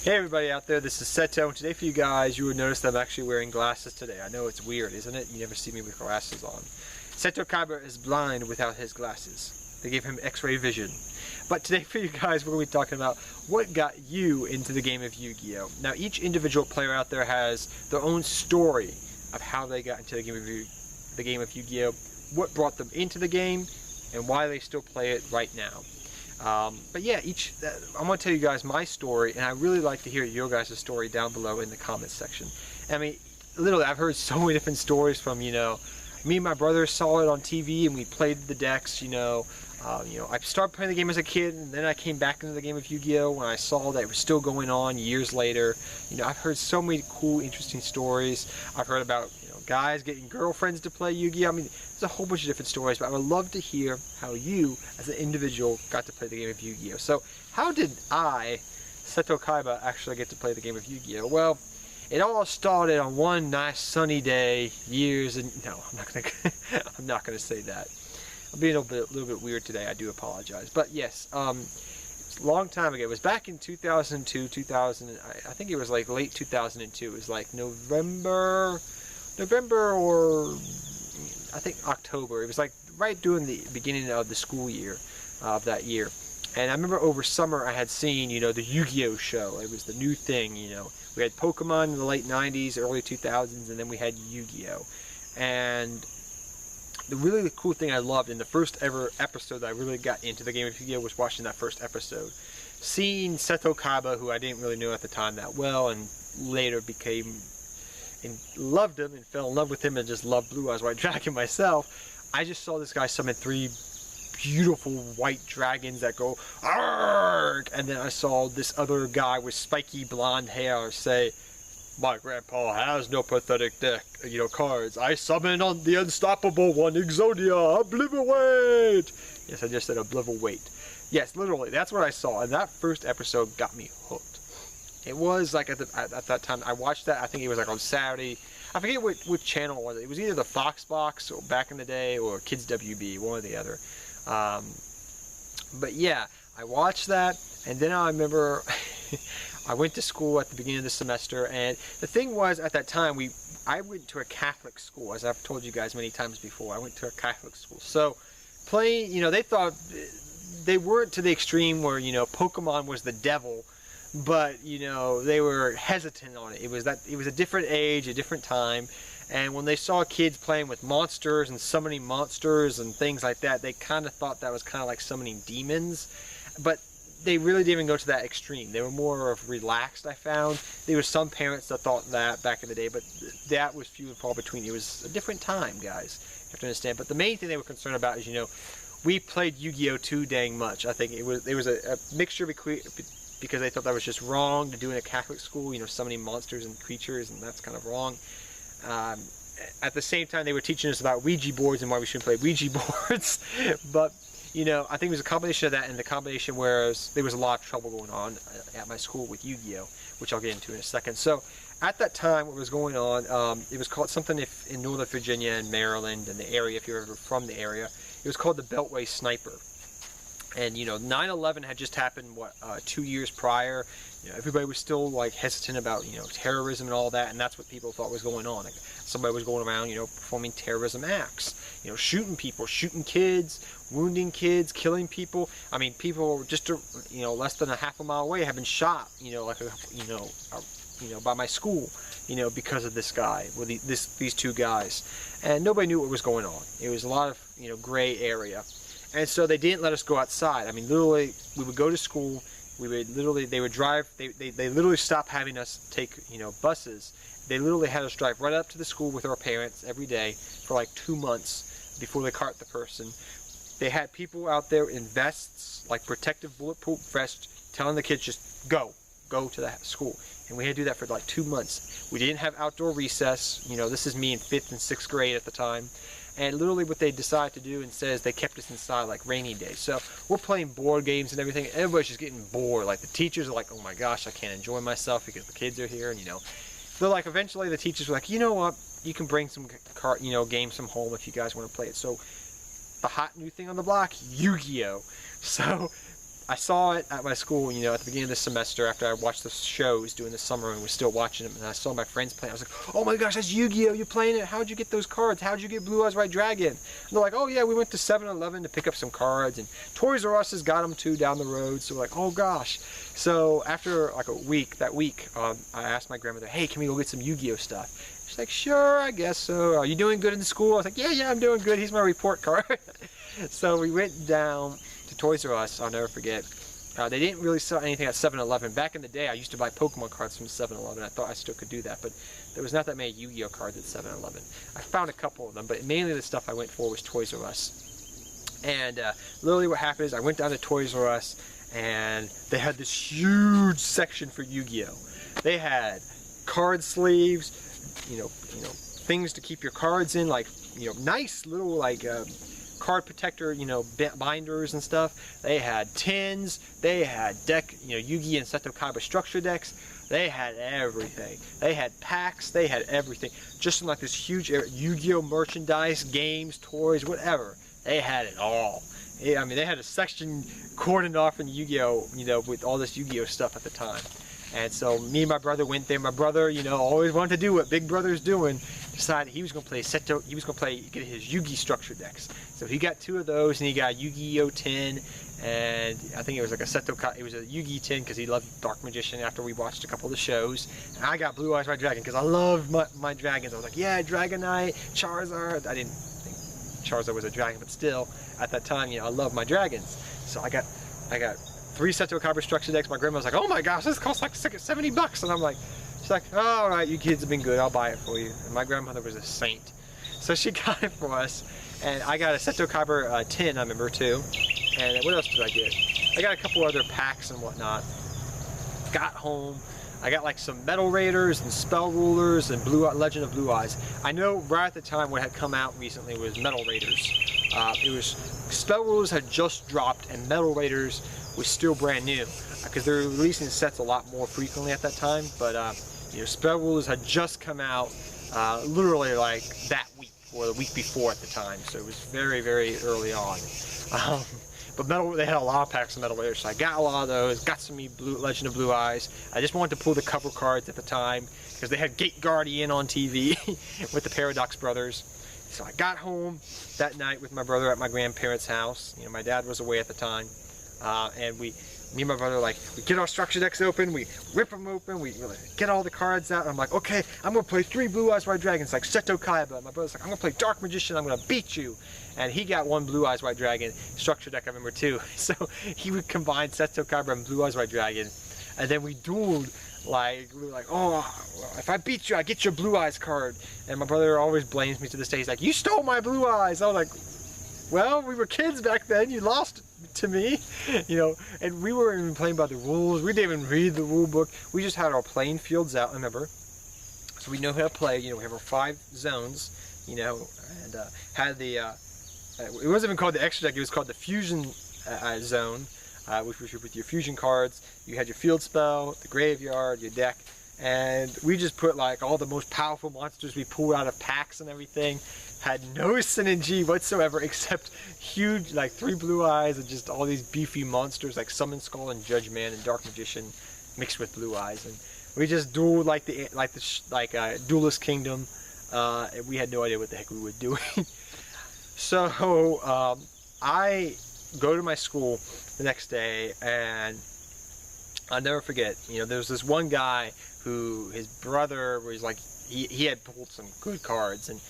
Hey everybody out there, this is Seto, and today for you guys, you would notice that I'm actually wearing glasses today. I know it's weird, isn't it? You never see me with glasses on. Seto Kaiba is blind without his glasses. They gave him x-ray vision. But today for you guys, we're going to be talking about what got you into the game of Yu-Gi-Oh! Now each individual player out there has their own story of how they got into the game of Yu-Gi-Oh! What brought them into the game, and why they still play it right now. But yeah, I'm going to tell you guys my story, and I really like to hear your guys' story down below in the comments section. I mean, literally, I've heard so many different stories from, me and my brother saw it on TV, and we played the decks, I started playing the game as a kid, and then I came back into the game of Yu-Gi-Oh! When I saw that it was still going on years later. I've heard so many cool, interesting stories. I've heard about, guys getting girlfriends to play Yu-Gi-Oh! I mean, there's a whole bunch of different stories, but I would love to hear how you, as an individual, got to play the game of Yu-Gi-Oh! So, how did I, Seto Kaiba, actually get to play the game of Yu-Gi-Oh! Well, it all started on one nice sunny day, no, I'm not gonna say that. I'm being a little bit weird today, I do apologize. But yes, it's a long time ago. It was back in 2002, I think it was like late 2002. It was like November or I think October. It was like right during the beginning of the school year of that year. And I remember over summer I had seen, the Yu-Gi-Oh! Show. It was the new thing, We had Pokemon in the late 90s, early 2000s, and then we had Yu-Gi-Oh! And the cool thing I loved in the first ever episode that I really got into the game of Yu-Gi-Oh! Was watching that first episode. Seeing Seto Kaiba, who I didn't really know at the time that well, and later loved him and fell in love with him and just loved Blue Eyes White Dragon myself. I just saw this guy summon 3 beautiful white dragons that go arg, and then I saw this other guy with spiky blonde hair say, "My grandpa has no pathetic deck, cards. I summon on the unstoppable one, Exodia, Oblivowait." Yes, I just said Oblivowait. Yes, literally, that's what I saw, and that first episode got me hooked. It was like at that time I watched that. I think it was like on Saturday. I forget which channel it was. It was either the Fox Box or back in the day, or Kids WB, one or the other. But yeah, I watched that, and then I remember I went to school at the beginning of the semester, and the thing was at that time I went to a Catholic school, as I've told you guys many times before. I went to a Catholic school, so playing, they thought they weren't to the extreme where Pokemon was the devil. But they were hesitant on it. It was a different age, a different time, and when they saw kids playing with monsters and summoning monsters and things like that, they kind of thought that was kind of like summoning demons. But they really didn't even go to that extreme. They were more of relaxed, I found. There were some parents that thought that back in the day, but that was few and far between. It was a different time, guys. You have to understand. But the main thing they were concerned about is, we played Yu-Gi-Oh! Too dang much. I think there was a mixture because they thought that was just wrong to do in a Catholic school, summoning monsters and creatures, and that's kind of wrong. At the same time, they were teaching us about Ouija boards and why we shouldn't play Ouija boards. But, I think it was a combination of that and the combination where there was a lot of trouble going on at my school with Yu-Gi-Oh!, which I'll get into in a second. So, at that time, what was going on, it was called something in Northern Virginia and Maryland and the area, if you're ever from the area, it was called the Beltway Sniper. And 9/11 had just happened 2 years prior. Everybody was still like hesitant about terrorism and all that, and that's what people thought was going on. Like, somebody was going around performing terrorism acts, shooting people, shooting kids, wounding kids, killing people. I mean, people just less than a half a mile away have been shot. By my school. Because of this guy, well, these 2 guys, and nobody knew what was going on. It was a lot of gray area. And so they didn't let us go outside. I mean, literally, we would go to school. They would drive. They literally stopped having us take, buses. They literally had us drive right up to the school with our parents every day for like 2 months before they caught the person. They had people out there in vests, like protective bulletproof vests, telling the kids just go to that school. And we had to do that for like 2 months. We didn't have outdoor recess. This is me in 5th and 6th grade at the time. And literally what they decided to do instead is they kept us inside like rainy days. So we're playing board games and everything. Everybody's just getting bored. Like the teachers are like, "Oh my gosh, I can't enjoy myself because the kids are here." And so like eventually the teachers were like, "You know what? You can bring some games from home if you guys want to play it." So the hot new thing on the block, Yu-Gi-Oh! So I saw it at my school, you know, at the beginning of the semester after I watched the shows during the summer and was still watching them, and I saw my friends playing. I was like, oh my gosh, that's Yu-Gi-Oh! You're playing it? How'd you get those cards? How'd you get Blue Eyes White Dragon? And they're like, oh yeah, we went to 7-Eleven to pick up some cards, and Toys R Us has got them too down the road. So we're like, oh gosh. So after like a week, I asked my grandmother, hey, can we go get some Yu-Gi-Oh! Stuff? She's like, sure, I guess so. Are you doing good in school? I was like, yeah, I'm doing good. Here's my report card. So we went down to Toys R Us, I'll never forget. They didn't really sell anything at 7-Eleven. Back in the day, I used to buy Pokemon cards from 7-Eleven. I thought I still could do that, but there was not that many Yu-Gi-Oh! Cards at 7-Eleven. I found a couple of them, but mainly the stuff I went for was Toys R Us. And literally what happened is I went down to Toys R Us, and they had this huge section for Yu-Gi-Oh! They had card sleeves, you know, things to keep your cards in, like, you know, nice little, like, card protector, you know, binders and stuff. They had tins, they had deck, you know, Yu-Gi and Seto Kaiba structure decks. They had everything. They had packs, they had everything. Just in like this huge area, Yu-Gi-Oh merchandise, games, toys, whatever. They had it all. Yeah, I mean, they had a section cordoned off in Yu-Gi-Oh, you know, with all this Yu-Gi-Oh stuff at the time. And so me and my brother went there. My brother, you know, always wanted to do what big brother's doing. Decided he was going to play Seto, he was going to get his Yu-Gi structure decks. So he got 2 of those, and he got Yu-Gi-Oh 10, and I think it was like a Seto, it was a Yu-Gi 10 because he loved Dark Magician after we watched a couple of the shows. And I got Blue Eyes White Dragon because I loved my dragons. I was like, yeah, Dragonite, Charizard. I didn't think Charizard was a dragon, but still, at that time, you know, I loved my dragons. So I got 3 Seto Kaiba structure decks. My grandma was like, oh my gosh, this costs like $70. And I'm like, she's like, oh, all right, you kids have been good. I'll buy it for you. And my grandmother was a saint. So she got it for us. And I got a Seto Kaiba 10, I remember, too. And what else did I get? I got a couple other packs and whatnot. Got home. I got like some Metal Raiders and Spell Rulers and Legend of Blue Eyes. I know right at the time what had come out recently was Metal Raiders. It was Spell Rulers had just dropped and Metal Raiders was still brand new because they're releasing sets a lot more frequently at that time. But you know, Spell Rulers had just come out literally like that week or the week before at the time, so it was very, very early on. But they had a lot of packs of Metal Raiders, so I got a lot of those. Got some Legend of Blue Eyes. I just wanted to pull the cover cards at the time because they had Gate Guardian on TV with the Paradox Brothers. So I got home that night with my brother at my grandparents' house. You know, my dad was away at the time, and me and my brother, like, we get our structure decks open, we rip them open, we get all the cards out, and I'm like, okay, I'm going to play 3 Blue Eyes White Dragons, like Seto Kaiba. My brother's like, I'm going to play Dark Magician, I'm going to beat you. And he got 1 Blue Eyes White Dragon structure deck, I remember, too. So he would combine Seto Kaiba and Blue Eyes White Dragon, and then we dueled. Like, we were like, oh, if I beat you, I get your Blue Eyes card. And my brother always blames me to this day. He's like, you stole my Blue Eyes. I was like, well, we were kids back then. You lost to me, you know. And we weren't even playing by the rules. We didn't even read the rule book. We just had our playing fields out, remember. So we know how to play. You know, we have our 5 zones, you know, and had the, it wasn't even called the extra deck. It was called the fusion zone. Which was with your fusion cards. You had your field spell, the graveyard, your deck, and we just put like all the most powerful monsters we pulled out of packs and everything. Had no synergy whatsoever except huge, like 3 Blue Eyes and just all these beefy monsters like Summon Skull and Judge Man and Dark Magician mixed with Blue Eyes, and we just dueled like Duelist Kingdom. And we had no idea what the heck we were doing. So I go to my school the next day, and I'll never forget, you know, there was this one guy who, his brother was like, he had pulled some good cards, and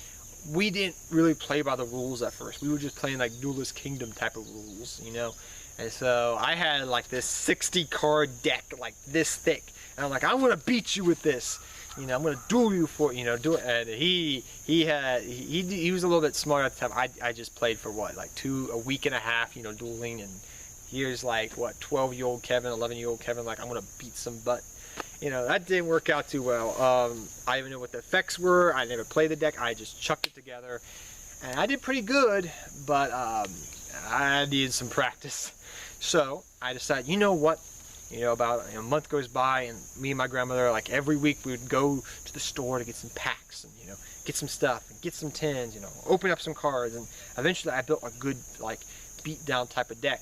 we didn't really play by the rules at first. We were just playing like Duelist Kingdom type of rules, you know. And so I had like this 60 card deck like this thick, and I'm like, I'm gonna beat you with this. You know, I'm gonna duel you for, you know, do it. And he was a little bit smarter at the time. I just played for what, like a week and a half, you know, dueling, and here's like what, 12-year-old Kevin, 11-year-old Kevin, like, I'm gonna beat some butt. You know, that didn't work out too well. I didn't know what the effects were. I never played the deck. I just chucked it together, and I did pretty good, but I needed some practice. So I decided, you know what? You know, about a month goes by, and me and my grandmother, like every week, we would go to the store to get some packs and, you know, get some stuff and get some tins, you know, open up some cards, and eventually I built a good, like, beat down type of deck.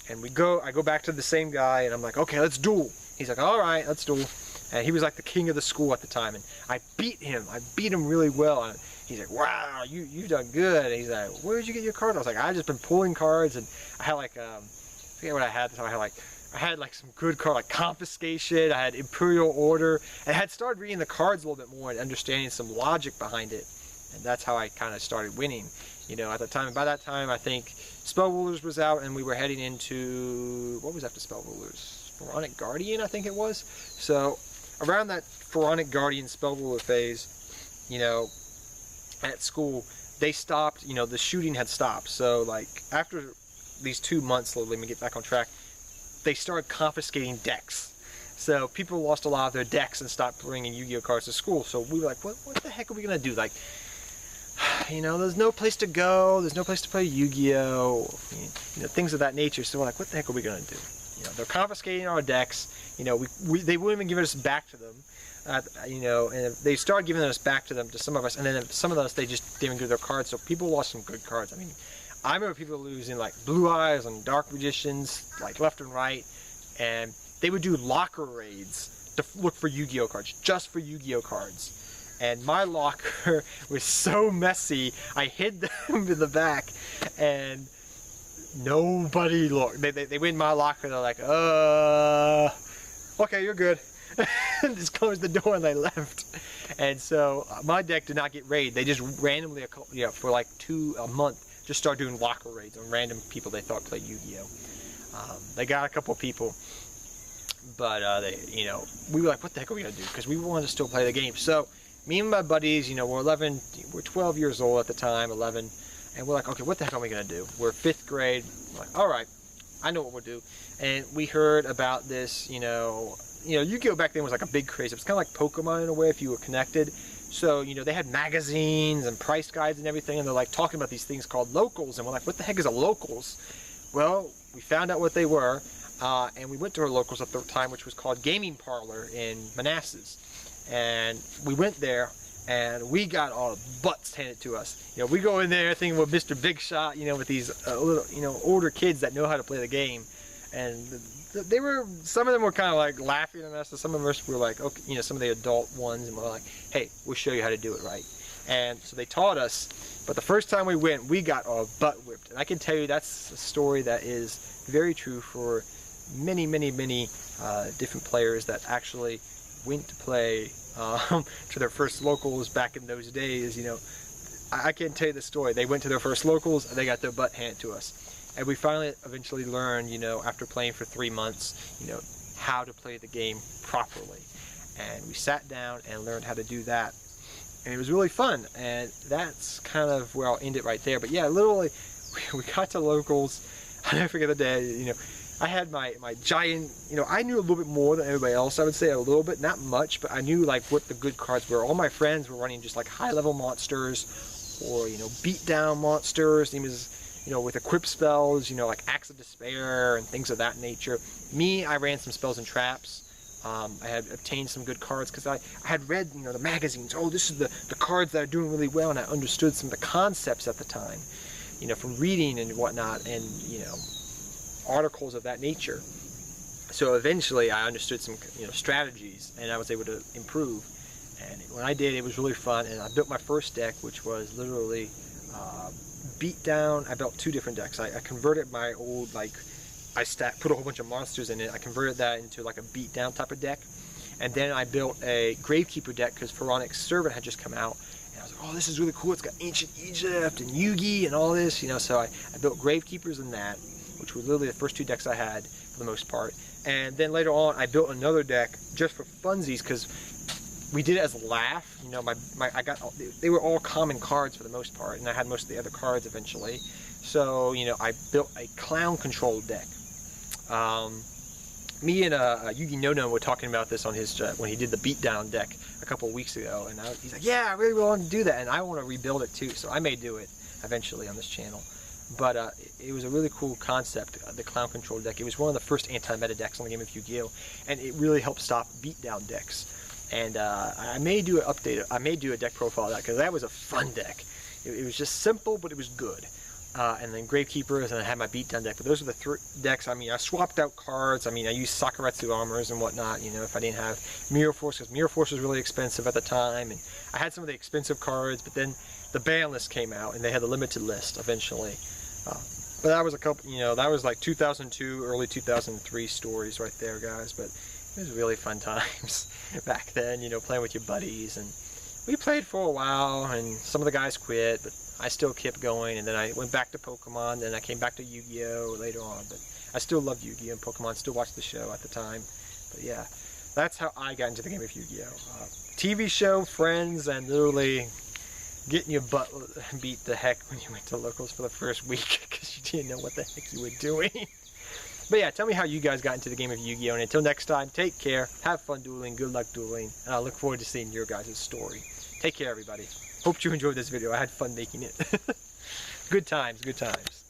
And I go back to the same guy, and I'm like, okay, let's duel. He's like, all right, let's duel. And he was like the king of the school at the time, and I beat him. I beat him really well. And he's like, wow, you've done good. And he's like, where did you get your card? I was like, I just been pulling cards, and I had like, I forget what I had. So I had like some good cards, like confiscation. I had imperial order, and I had started reading the cards a little bit more and understanding some logic behind it. And that's how I kind of started winning. You know, at the time, by that time, I think Spell Rulers was out, and we were heading into, what was after Spell Rulers? Pharaonic Guardian, I think it was. So around that Pharaonic Guardian Spell Ruler phase, you know, at school, they stopped, you know, the shooting had stopped. So like after these 2 months, let me get back on track, they started confiscating decks. So people lost a lot of their decks and stopped bringing Yu-Gi-Oh cards to school. So we were like, what the heck are we gonna do? Like, you know, there's no place to go, there's no place to play Yu-Gi-Oh, you know, things of that nature. So we're like, what the heck are we gonna do? You know, they're confiscating our decks. You know, they wouldn't even give us back to them. You know, and they started giving us back to them, to some of us, and then some of us, they just didn't give their cards. So people lost some good cards. I mean, I remember people losing like Blue Eyes and Dark Magicians, like left and right, and they would do locker raids to look for Yu-Gi-Oh cards, just for Yu-Gi-Oh cards. And my locker was so messy, I hid them in the back, and nobody looked. They went in my locker, they're like, okay, you're good. And just closed the door and they left. And so my deck did not get raided. They just randomly, you know, for like a month, just started doing locker raids on random people they thought played Yu-Gi-Oh. They got a couple people, but they, you know, we were like, what the heck are we gonna do? Because we wanted to still play the game. So me and my buddies, you know, we're 12 years old at the time, 11, and we're like, okay, what the heck are we gonna do? We're 5th grade. We're like, all right, I know what we'll do. And we heard about this, you know, Yu-Gi-Oh back then was like a big craze. It was kind of like Pokemon in a way if you were connected. So, you know, they had magazines and price guides and everything, and they're like talking about these things called locals, and we're like, what the heck is a locals? Well, we found out what they were, and we went to our locals at the time, which was called Gaming Parlor in Manassas. And we went there, and we got our butts handed to us. You know, we go in there thinking we're Mr. Big Shot, you know, with these little, you know, older kids that know how to play the game. And some of them were kind of like laughing at us, and some of us were like, okay, you know, some of the adult ones, and we're like, hey, we'll show you how to do it right. And so they taught us, but the first time we went, we got our butt whipped. And I can tell you that's a story that is very true for many, many, many different players that actually went to play to their first locals back in those days. You know, I can't tell you the story. They went to their first locals, and they got their butt handed to us. And we finally eventually learned, you know, after playing for 3 months, you know, how to play the game properly. And we sat down and learned how to do that. And it was really fun. And that's kind of where I'll end it right there. But yeah, literally, we got to locals. I'll never forget the day, you know, I had my giant, you know, I knew a little bit more than everybody else. I would say a little bit, not much, but I knew like what the good cards were. All my friends were running just like high-level monsters or, you know, beat-down monsters. He was, you know, with equip spells, you know, like Axe of Despair and things of that nature. Me, I ran some spells and traps. I had obtained some good cards because I had read, you know, the magazines. Oh, this is the cards that are doing really well, and I understood some of the concepts at the time, you know, from reading and whatnot, and, you know, articles of that nature. So eventually I understood some, you know, strategies, and I was able to improve. And when I did, it was really fun, and I built my first deck, which was literally beat down. I built 2 different decks. I converted my old, like, put a whole bunch of monsters in it. I converted that into like a beat down type of deck, and then I built a Gravekeeper deck because Pharaonic Servant had just come out, and I was like, oh, this is really cool. It's got Ancient Egypt and Yugi and all this, you know. So I built Gravekeepers in that, which were literally the first 2 decks I had for the most part. And then later on, I built another deck just for funsies because we did it as a laugh. You know, they were all common cards for the most part, and I had most of the other cards eventually. So, you know, I built a clown control deck. Me and Yugi No were talking about this on his when he did the beatdown deck a couple of weeks ago, and he's like, yeah, I really want to do that, and I want to rebuild it too. So I may do it eventually on this channel. But it was a really cool concept, the clown control deck. It was one of the first anti-meta decks on the game of Yu-Gi-Oh, and it really helped stop beatdown decks. And I may do a deck profile of that because that was a fun deck. It was just simple, but it was good. and then Gravekeepers, and I had my beatdown deck. But those are the 3 decks. I mean, I swapped out cards. I mean, I used Sakuretsu armors and whatnot, you know, if I didn't have Mirror Force, because Mirror Force was really expensive at the time, and I had some of the expensive cards, but then the ban list came out, and they had a limited list eventually. But that was a couple, you know, that was like 2002, early 2003 stories right there, guys. But it was really fun times back then, you know, playing with your buddies. And we played for a while, and some of the guys quit, but I still kept going. And then I went back to Pokemon, then I came back to Yu-Gi-Oh! Later on. But I still loved Yu-Gi-Oh! And Pokemon, still watched the show at the time. But yeah, that's how I got into the game of Yu-Gi-Oh! TV show, friends, and literally getting your butt beat the heck when you went to locals for the first week because you didn't know what the heck you were doing. But yeah, tell me how you guys got into the game of Yu-Gi-Oh! And until next time, take care, have fun dueling, good luck dueling, and I look forward to seeing your guys' story. Take care, everybody. Hope you enjoyed this video. I had fun making it. Good times, good times.